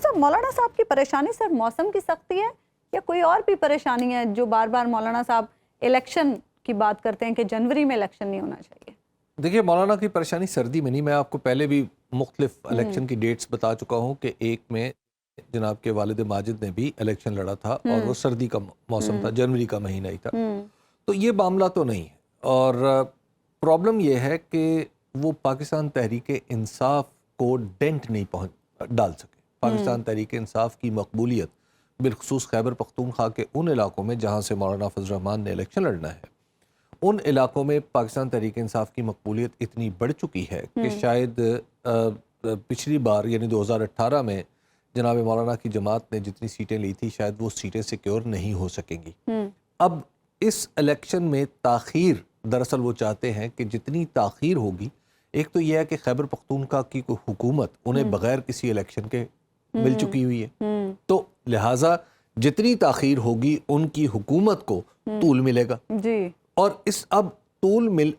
حبیب صاحب مولانا صاحب کی پریشانی سر موسم کی سختی ہے یا کوئی اور بھی پریشانی ہے جو بار بار مولانا صاحب الیکشن کی بات کرتے ہیں کہ جنوری میں الیکشن نہیں ہونا چاہیے؟ دیکھیے مولانا کی پریشانی سردی میں نہیں، میں آپ کو پہلے بھی مختلف الیکشن کی ڈیٹس بتا چکا ہوں کہ ایک میں جناب کے والد ماجد نے بھی الیکشن لڑا تھا اور وہ سردی کا موسم تھا، جنوری کا مہینہ ہی تھا، تو یہ معاملہ تو نہیں ہے۔ اور پرابلم یہ ہے کہ وہ پاکستان تحریک انصاف کو ڈینٹ نہیں ڈال سکے۔ پاکستان تحریک انصاف کی مقبولیت بالخصوص خیبر پختونخوا کے ان علاقوں میں جہاں سے مولانا فضل الرحمان نے الیکشن لڑنا ہے، ان علاقوں میں پاکستان تحریک انصاف کی مقبولیت اتنی بڑھ چکی ہے کہ شاید پچھلی بار یعنی 2018 میں جناب مولانا کی جماعت نے جتنی سیٹیں لی تھی شاید وہ سیٹیں سیکیور نہیں ہو سکیں گی۔ اب اس الیکشن میں تاخیر، دراصل وہ چاہتے ہیں کہ جتنی تاخیر ہوگی، ایک تو یہ ہے کہ خیبر پختونخوا کی حکومت انہیں بغیر کسی الیکشن کے مل چکی ہوئی ہے، تو لہٰذا جتنی تاخیر ہوگی ان کی حکومت کو طول ملے گا جی۔ اور اس اب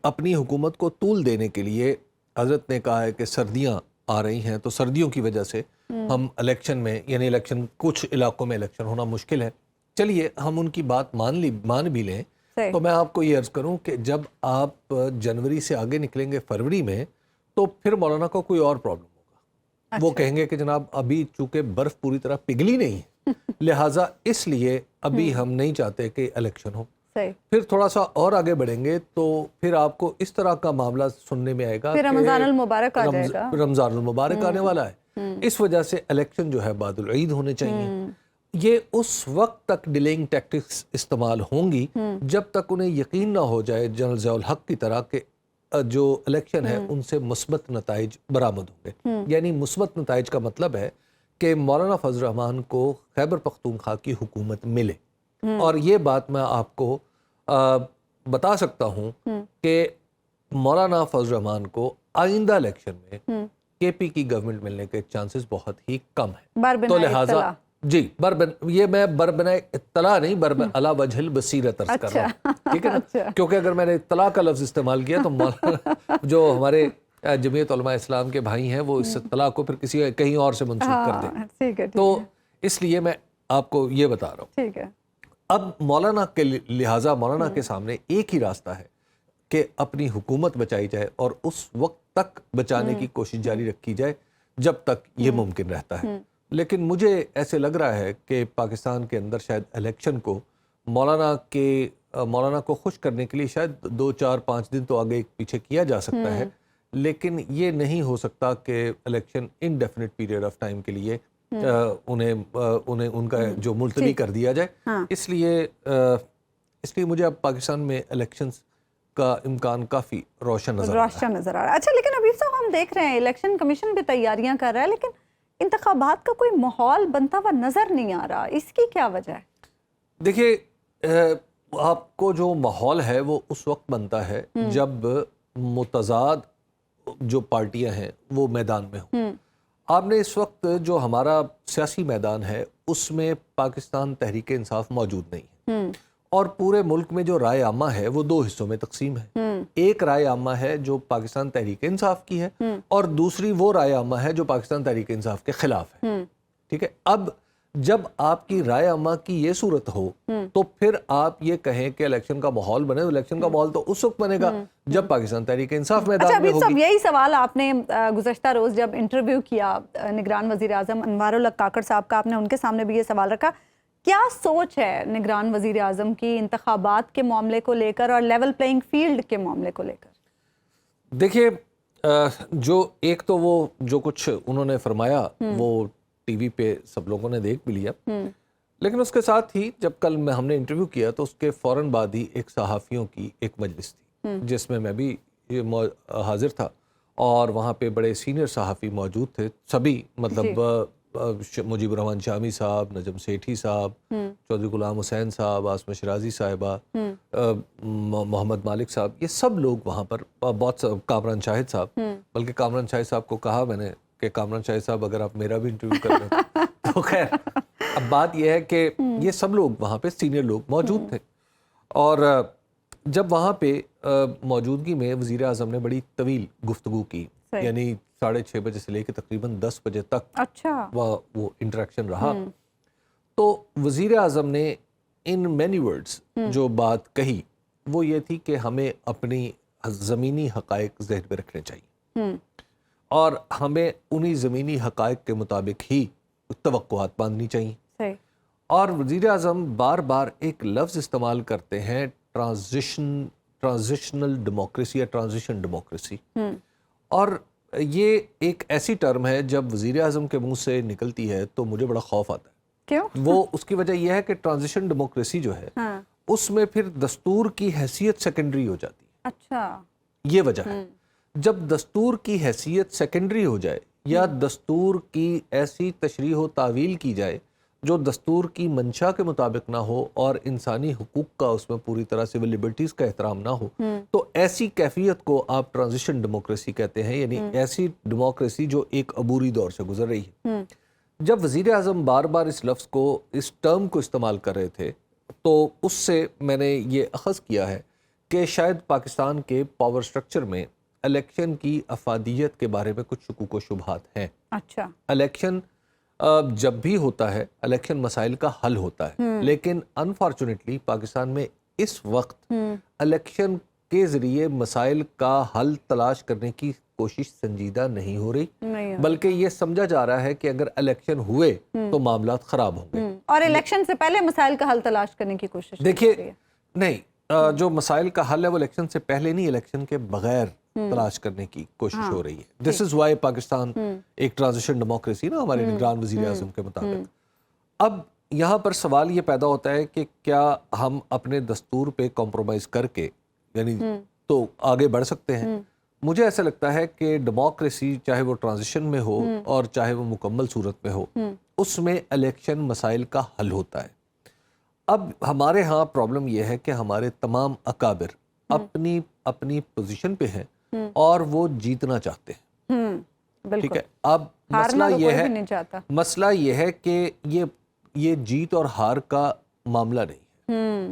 اپنی حکومت کو طول دینے کے لیے حضرت نے کہا ہے کہ سردیاں آ رہی ہیں، تو سردیوں کی وجہ سے ہم الیکشن میں یعنی الیکشن کچھ علاقوں میں الیکشن ہونا مشکل ہے۔ چلیے ہم ان کی بات مان بھی لیں تو میں آپ کو یہ عرض کروں کہ جب آپ جنوری سے آگے نکلیں گے فروری میں تو پھر مولانا کو کوئی اور پرابلم ہوگا۔ وہ کہیں گے کہ جناب ابھی چونکہ برف پوری طرح پگھلی نہیں ہے لہٰذا اس لیے ابھی ہم نہیں چاہتے کہ الیکشن ہو۔ پھر تھوڑا سا اور آگے بڑھیں گے تو پھر آپ کو اس طرح کا معاملہ سننے میں آئے گا کہ رمضان المبارک آ جائے گا، رمضان المبارک آنے والا ہے، اس وجہ سے الیکشن جو ہے بعد العید ہونے چاہیے۔ یہ اس وقت تک ڈیلینگ ٹیکٹکس استعمال ہوں گی جب تک انہیں یقین نہ ہو جائے جنرل ضیاء الحق کی طرح کہ جو الیکشن ہے ان سے مثبت نتائج برآمد ہوں گے۔ یعنی مثبت نتائج کا مطلب ہے کہ مولانا فضل الرحمان کو خیبر پختونخوا کی حکومت ملے۔ اور یہ بات میں آپ کو بتا سکتا ہوں کہ مولانا فضل الرحمان کو آئندہ الیکشن میں کے پی کی گورنمنٹ ملنے کے چانسز بہت ہی کم ہیں۔ تو لہٰذا جی یہ میں بربنائے اطلاع نہیں علی وجہ البصیرت عرض کر رہا ہوں، ٹھیک ہے نا، کیونکہ اگر میں نے اطلاع کا لفظ استعمال کیا تو جو ہمارے جمعیت علماء اسلام کے بھائی ہیں وہ اس اطلاع کو پھر کہیں اور سے منسوخ کر دیں، تو اس لیے میں آپ کو یہ بتا رہا ہوں۔ ٹھیک ہے، اب مولانا کے لہٰذا مولانا کے سامنے ایک ہی راستہ ہے کہ اپنی حکومت بچائی جائے اور اس وقت تک بچانے کی کوشش جاری رکھی جائے جب تک یہ ممکن رہتا ہے۔ لیکن مجھے ایسے لگ رہا ہے کہ پاکستان کے اندر شاید الیکشن کو مولانا کو خوش کرنے کے لیے شاید 2 4 5 دن تو آگے پیچھے کیا جا سکتا ہے، لیکن یہ نہیں ہو سکتا کہ election indefinite period of time کے لیے انہیں ان کا جو ملتوی کر دیا جائے۔ اس لیے مجھے اب پاکستان میں الیکشنز کا امکان کافی روشن نظر آ رہا ہے۔ اچھا، لیکن حبیب صاحب ہم دیکھ رہے ہیں الیکشن کمیشن بھی تیاریاں کر رہا ہے لیکن انتخابات کا کوئی ماحول بنتا ہوا نظر نہیں آ رہا، اس کی کیا وجہ ہے؟ دیکھیے آپ کو جو ماحول ہے وہ اس وقت بنتا ہے جب متضاد جو پارٹیاں ہیں وہ میدان میں ہوں۔ آپ نے اس وقت جو ہمارا سیاسی میدان ہے اس میں پاکستان تحریک انصاف موجود نہیں ہے، اور پورے ملک میں جو رائے عامہ ہے وہ 2 حصوں میں تقسیم ہے۔ ایک رائے عامہ ہے جو پاکستان تحریک انصاف کی ہے اور دوسری وہ رائے عامہ ہے جو پاکستان تحریک انصاف کے خلاف ہے، ٹھیک ہے۔ اب جب آپ کی رائے عامہ کی یہ صورت ہو تو پھر آپ یہ کہیں کہ الیکشن کا ماحول بنے، الیکشن کا ماحول تو اس وقت بنے گا جب پاکستان تحریک انصاف میدان میں ہوگی۔ یہی سوال آپ نے گزشتہ روز جب انٹرویو کیا نگران وزیر اعظم انوار الحق کاکڑ صاحب کا، آپ نے ان کے سامنے بھی یہ سوال رکھا، کیا سوچ ہے نگران وزیر اعظم کی انتخابات کے معاملے کو لے کر اور لیول پلینگ فیلڈ کے معاملے کو لے کر؟ دیکھیے جو ایک تو وہ جو کچھ انہوں نے فرمایا وہ ٹی وی پہ سب لوگوں نے دیکھ بھی لیا، لیکن اس کے ساتھ ہی جب کل ہم نے انٹرویو کیا تو اس کے فوراً بعد ہی ایک صحافیوں کی ایک مجلس تھی جس میں بھی حاضر تھا، اور وہاں پہ بڑے سینئر صحافی موجود تھے، سبھی مطلب مجیب الرحمان شامی صاحب، نجم سیٹھی صاحب، چودھری غلام حسین صاحب، عاصمہ شرازی صاحبہ، محمد مالک صاحب، یہ سب لوگ وہاں پر، بہت کامران شاہد صاحب، بلکہ کامران شاہد صاحب کو کہا میں نے کہ کامران شاہد صاحب اگر آپ میرا بھی انٹرویو کر لیں تو خیر، اب بات یہ ہے کہ یہ سب لوگ وہاں پہ سینئر لوگ موجود تھے، اور جب وہاں پہ موجودگی میں وزیر اعظم نے بڑی طویل گفتگو کی، یعنی 6:30 بجے سے لے کے تقریباً 10 بجے تک اچھا وہ انٹریکشن رہا. تو وزیر اعظم نے ان مینی ورڈز جو بات کہی وہ یہ تھی کہ ہمیں اپنی زمینی حقائق ذہن میں رکھنے چاہیے اور ہمیں انہی زمینی حقائق کے مطابق ہی توقعات باندھنی چاہیے. صحیح. اور وزیر اعظم بار بار ایک لفظ استعمال کرتے ہیں ٹرانزیشنل ڈیموکریسی یا ٹرانزیشن ڈیموکریسی. اور یہ ایک ایسی ٹرم ہے جب وزیر اعظم کے منہ سے نکلتی ہے تو مجھے بڑا خوف آتا ہے. کیوں؟ وہ اس کی وجہ یہ ہے کہ ٹرانزیشن ڈیموکریسی جو ہے اس میں پھر دستور کی حیثیت سیکنڈری ہو جاتی ہے. اچھا یہ وجہ ہے. جب دستور کی حیثیت سیکنڈری ہو جائے یا دستور کی ایسی تشریح و تعویل کی جائے جو دستور کی منشا کے مطابق نہ ہو اور انسانی حقوق کا اس میں پوری طرح سول لبرٹیز کا احترام نہ ہو تو ایسی کیفیت کو آپ ٹرانزیشن ڈیموکریسی کہتے ہیں. یعنی ایسی ڈیموکریسی جو ایک عبوری دور سے گزر رہی ہے. جب وزیر اعظم بار بار اس لفظ کو اس ٹرم کو استعمال کر رہے تھے تو اس سے میں نے یہ اخذ کیا ہے کہ شاید پاکستان کے پاور سٹرکچر میں الیکشن کی افادیت کے بارے میں کچھ شکوک و شبہات ہیں. اچھا. الیکشن جب بھی ہوتا ہے الیکشن مسائل کا حل ہوتا ہے لیکن انفارچونیٹلی پاکستان میں اس وقت الیکشن کے ذریعے مسائل کا حل تلاش کرنے کی کوشش سنجیدہ نہیں ہو رہی بلکہ یہ سمجھا جا رہا ہے کہ اگر الیکشن ہوئے تو معاملات خراب ہوں گے اور الیکشن سے پہلے مسائل کا حل تلاش کرنے کی کوشش. دیکھیے نہیں جو مسائل کا حل ہے وہ الیکشن سے پہلے نہیں الیکشن کے بغیر تلاش کرنے کی کوشش ہو رہی ہے. دس از وائی پاکستان ایک ٹرانزیشن ڈیموکریسی نا ہمارے نگران وزیر اعظم کے مطابق. اب یہاں پر سوال یہ پیدا ہوتا ہے کہ کیا ہم اپنے دستور پہ کمپرومائز کر کے یعنی تو آگے بڑھ سکتے ہیں. مجھے ایسا لگتا ہے کہ ڈیموکریسی چاہے وہ ٹرانزیشن میں ہو اور چاہے وہ مکمل صورت میں ہو اس میں الیکشن مسائل کا حل ہوتا ہے. اب ہمارے ہاں پرابلم یہ ہے کہ ہمارے تمام اکابر اپنی اپنی پوزیشن پہ ہیں اور وہ جیتنا چاہتے ہیں. ٹھیک ہے. اب مسئلہ یہ ہے کہ یہ جیت اور ہار کا معاملہ نہیں ہے.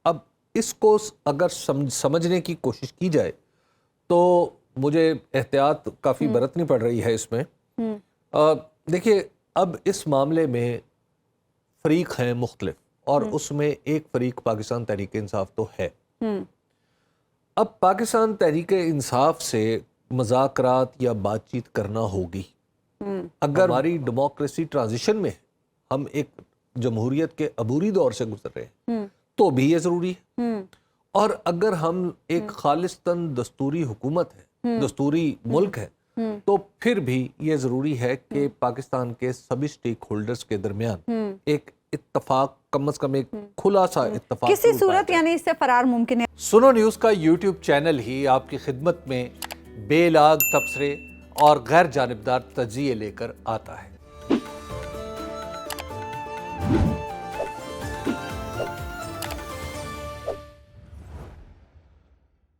اب اس کو اگر سمجھنے کی کوشش کی جائے تو مجھے احتیاط کافی برتنی پڑ رہی ہے اس میں. دیکھیے اب اس معاملے میں فریق ہیں مختلف اور اس میں ایک فریق پاکستان تحریک انصاف تو ہے. اب پاکستان تحریک انصاف سے مذاکرات یا بات چیت کرنا ہوگی. اگر ہماری ڈیموکریسی ٹرانزیشن میں ہم ایک جمہوریت کے عبوری دور سے گزر رہے ہیں تو بھی یہ ضروری ہے. اور اگر ہم ایک خالصتاً دستوری حکومت ہے دستوری ملک ہے تو پھر بھی یہ ضروری ہے کہ پاکستان کے سبھی سٹیک ہولڈرز کے درمیان ایک اتفاق کم از کم ایک کھلا سا اتفاق کسی صورت یعنی اس سے فرار ممکن ہے. سنو نیوز کا یوٹیوب چینل ہی آپ کی خدمت میں بے لاگ تبصرے اور غیر جانبدار تجزیے لے کر آتا ہے.